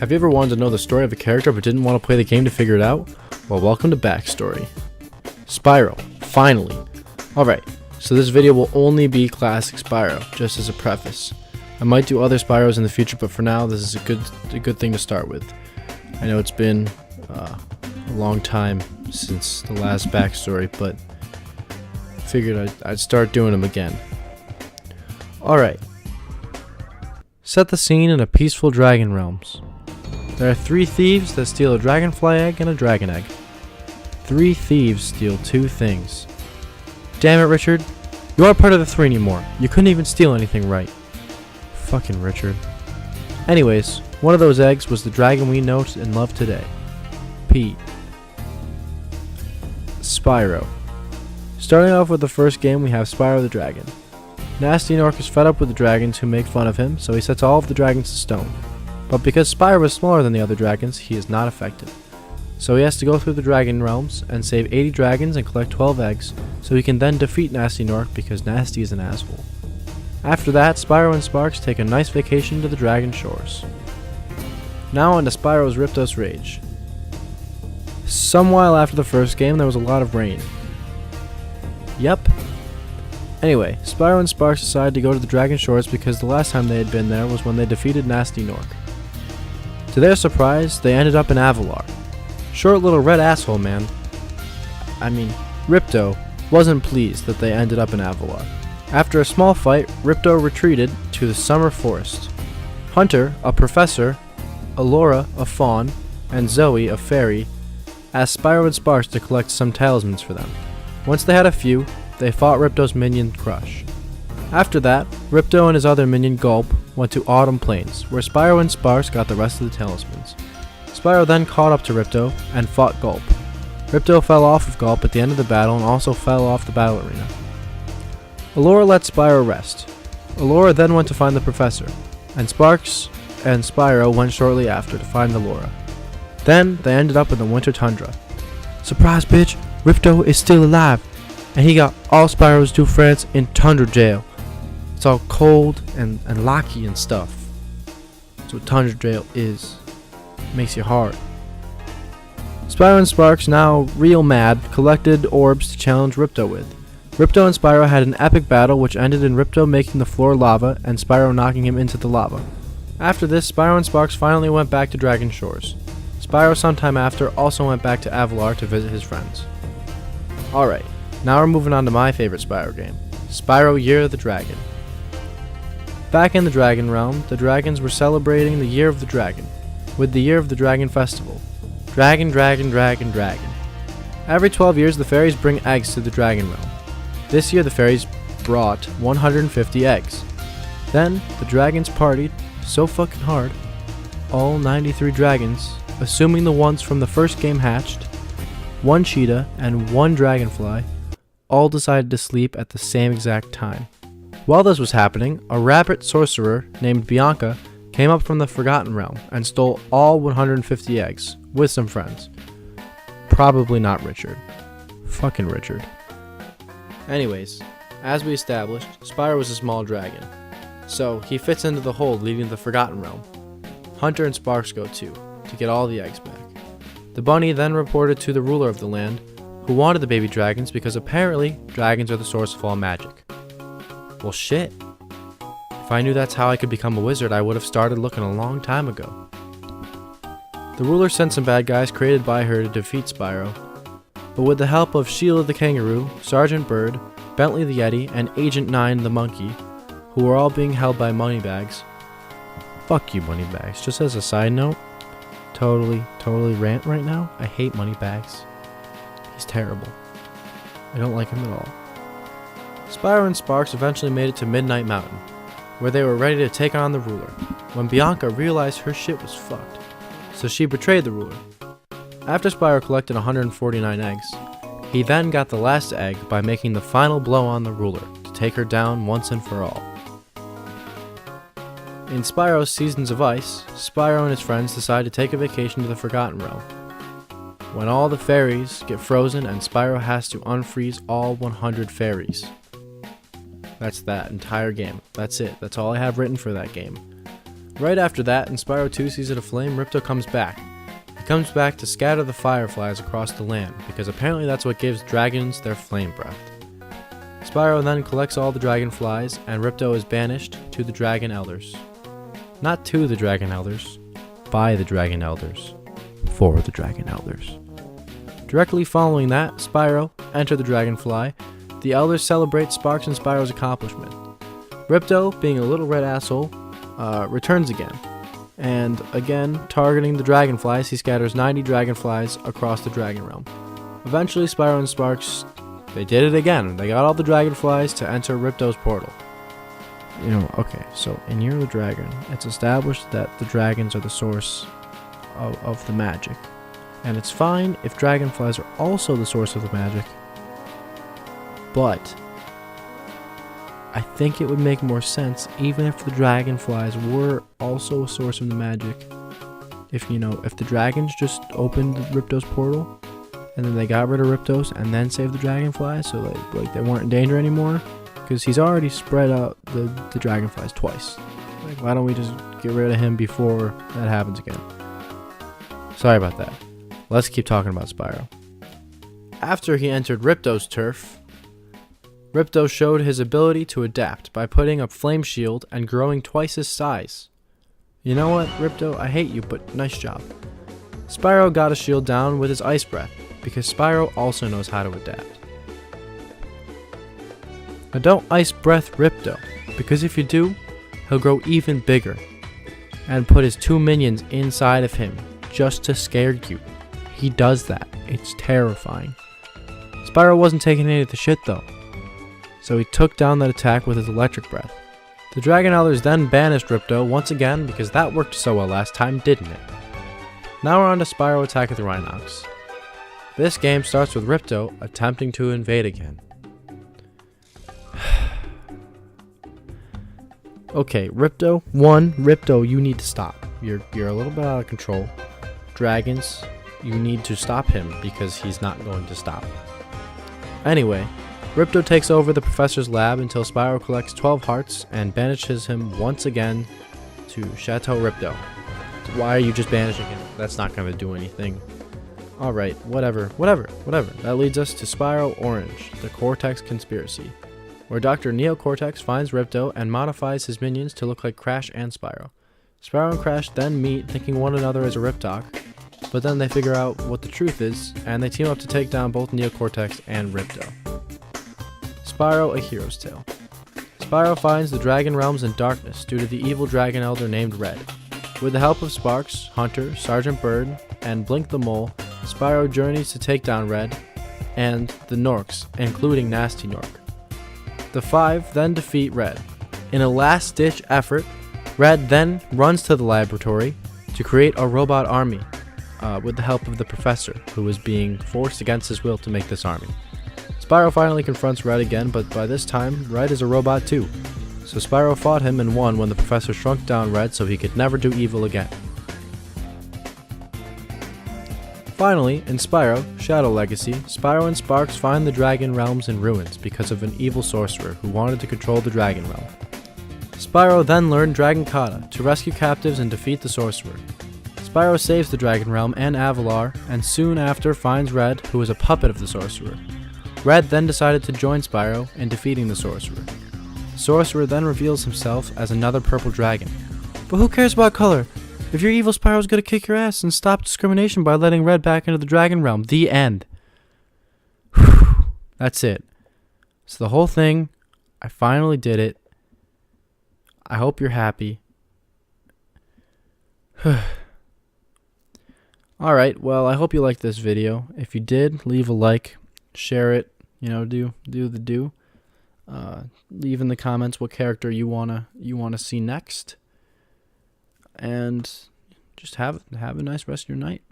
Have you ever wanted to know the story of a character but didn't want to play the game to figure it out? Well, welcome to Backstory. Spyro, finally. Alright, so this video will only be classic Spyro, just as a preface. I might do other Spyros in the future, but for now this is a good thing to start with. I know it's been a long time since the last Backstory, but I figured I'd start doing them again. Alright. Set the scene in a peaceful dragon realms. There are 3 thieves that steal a dragonfly egg and a dragon egg. 3 thieves steal 2 things. Damn it, Richard. You aren't part of the 3 anymore. You couldn't even steal anything right. Fucking Richard. Anyways, one of those eggs was the dragon we know and love today. Pete. Spyro. Starting off with the first game, we have Spyro the Dragon. Nasty Nork is fed up with the dragons who make fun of him, so he sets all of the dragons to stone. But because Spyro is smaller than the other dragons, he is not affected. So he has to go through the dragon realms and save 80 dragons and collect 12 eggs, so he can then defeat Nasty Nork because Nasty is an asshole. After that, Spyro and Sparks take a nice vacation to the dragon shores. Now on to Spyro's Riptos Rage. Some while after the first game, there was a lot of rain. Yep. Anyway, Spyro and Sparks decided to go to the dragon shores because the last time they had been there was when they defeated Nasty Nork. To their surprise, they ended up in Avalar. Short little red asshole man. Ripto wasn't pleased that they ended up in Avalar. After a small fight, Ripto retreated to the summer forest. Hunter, a professor, Alora, a fawn, and Zoe, a fairy, asked Spyro and Sparks to collect some talismans for them. Once they had a few, they fought Ripto's minion Crush. After that, Ripto and his other minion Gulp went to Autumn Plains, where Spyro and Sparks got the rest of the talismans. Spyro then caught up to Ripto and fought Gulp. Ripto fell off of Gulp at the end of the battle and also fell off the battle arena. Alora let Spyro rest. Alora then went to find the professor, and Sparks and Spyro went shortly after to find Alora. Then they ended up in the winter tundra. Surprise bitch, Ripto is still alive, and he got all Spyro's 2 friends in tundra jail. It's all cold and locky and stuff. That's what tundra jail is. It makes you hard. Spyro and Sparks, now real mad, collected orbs to challenge Ripto with. Ripto and Spyro had an epic battle which ended in Ripto making the floor lava and Spyro knocking him into the lava. After this, Spyro and Sparks finally went back to Dragon Shores. Spyro sometime after also went back to Avalar to visit his friends. Alright, now we're moving on to my favorite Spyro game, Spyro Year of the Dragon. Back in the Dragon Realm, the dragons were celebrating the Year of the Dragon, with the Year of the Dragon Festival. Dragon, dragon, dragon, dragon. Every 12 years the fairies bring eggs to the Dragon Realm. This year the fairies brought 150 eggs. Then the dragons partied so fucking hard, all 93 dragons, assuming the ones from the first game hatched, 1 cheetah and 1 dragonfly, all decided to sleep at the same exact time. While this was happening, a rabbit sorcerer named Bianca came up from the Forgotten Realm and stole all 150 eggs, with some friends. Probably not Richard. Fucking Richard. Anyways, as we established, Spyro is a small dragon, so he fits into the hole leading to the Forgotten Realm. Hunter and Sparks go too, to get all the eggs back. The bunny then reported to the ruler of the land, who wanted the baby dragons because apparently dragons are the source of all magic. Well shit. If I knew that's how I could become a wizard, I would have started looking a long time ago. The ruler sent some bad guys created by her to defeat Spyro, but with the help of Sheila the Kangaroo, Sergeant Bird, Bentley the Yeti, and Agent 9 the Monkey, who were all being held by Moneybags. Fuck you, Moneybags. Just as a side note, totally rant right now. I hate Moneybags. He's terrible. I don't like him at all. Spyro and Sparks eventually made it to Midnight Mountain, where they were ready to take on the ruler, when Bianca realized her shit was fucked, so she betrayed the ruler. After Spyro collected 149 eggs, he then got the last egg by making the final blow on the ruler to take her down once and for all. In Spyro's Seasons of Ice, Spyro and his friends decide to take a vacation to the Forgotten Realm, when all the fairies get frozen and Spyro has to unfreeze all 100 fairies. That's that entire game. That's it. That's all I have written for that game. Right after that, in Spyro 2 Season of Flame, Ripto comes back. He comes back to scatter the fireflies across the land, because apparently that's what gives dragons their flame breath. Spyro then collects all the dragonflies, and Ripto is banished to the Dragon Elders. Not to the Dragon Elders, by the Dragon Elders, for the Dragon Elders. Directly following that, Spyro enter the Dragonfly. The Elders celebrate Sparks and Spyro's accomplishment. Ripto, being a little red asshole, returns again. And again, targeting the dragonflies, he scatters 90 dragonflies across the Dragon Realm. Eventually, Spyro and Sparks, they did it again. They got all the dragonflies to enter Ripto's portal. You know, okay, so in Year of the Dragon, it's established that the dragons are the source of the magic. And it's fine if dragonflies are also the source of the magic, but I think it would make more sense even if the dragonflies were also a source of the magic. If the dragons just opened Ripto's portal and then they got rid of Ripto's and then saved the dragonflies, so like they weren't in danger anymore, because he's already spread out the dragonflies twice. Like, why don't we just get rid of him before that happens again? Sorry about that. Let's keep talking about Spyro. After he entered Ripto's turf, Ripto showed his ability to adapt by putting a flame shield and growing twice his size. You know what, Ripto, I hate you, but nice job. Spyro got a shield down with his ice breath, because Spyro also knows how to adapt. Now don't ice breath Ripto, because if you do, he'll grow even bigger, and put his 2 minions inside of him, just to scare you. He does that. It's terrifying. Spyro wasn't taking any of the shit though, so he took down that attack with his electric breath. The Dragon Elders then banished Ripto once again because that worked so well last time, didn't it? Now we're on to Spyro Attack of the Rhinox. This game starts with Ripto attempting to invade again. Okay, Ripto, you need to stop. You're a little bit out of control. Dragons, you need to stop him because he's not going to stop. Anyway, Ripto takes over the professor's lab until Spyro collects 12 hearts and banishes him once again to Chateau Ripto. Why are you just banishing him? That's not going to do anything. Alright, whatever. That leads us to Spyro Orange, the Cortex Conspiracy, where Dr. Neocortex finds Ripto and modifies his minions to look like Crash and Spyro. Spyro and Crash then meet, thinking one another is a Riptok, but then they figure out what the truth is, and they team up to take down both Neocortex and Ripto. Spyro, A Hero's Tale. Spyro finds the Dragon Realms in darkness due to the evil Dragon Elder named Red. With the help of Sparks, Hunter, Sergeant Bird, and Blink the Mole, Spyro journeys to take down Red and the Norks, including Nasty Nork. The 5 then defeat Red. In a last-ditch effort, Red then runs to the laboratory to create a robot army with the help of the professor, who is being forced against his will to make this army. Spyro finally confronts Red again, but by this time, Red is a robot too. So Spyro fought him and won when the professor shrunk down Red so he could never do evil again. Finally, in Spyro, Shadow Legacy, Spyro and Sparks find the Dragon Realms in ruins because of an evil sorcerer who wanted to control the Dragon Realm. Spyro then learned Dragon Kata to rescue captives and defeat the sorcerer. Spyro saves the Dragon Realm and Avalar, and soon after finds Red, who is a puppet of the sorcerer. Red then decided to join Spyro in defeating the sorcerer. The sorcerer then reveals himself as another purple dragon. But who cares about color? If you're evil, Spyro's gonna kick your ass and stop discrimination by letting Red back into the Dragon Realm. The end. Whew. That's it. So the whole thing, I finally did it. I hope you're happy. Alright, well, I hope you liked this video. If you did, leave a like, share it, do the do. Leave in the comments what character you wanna see next. And just have a nice rest of your night.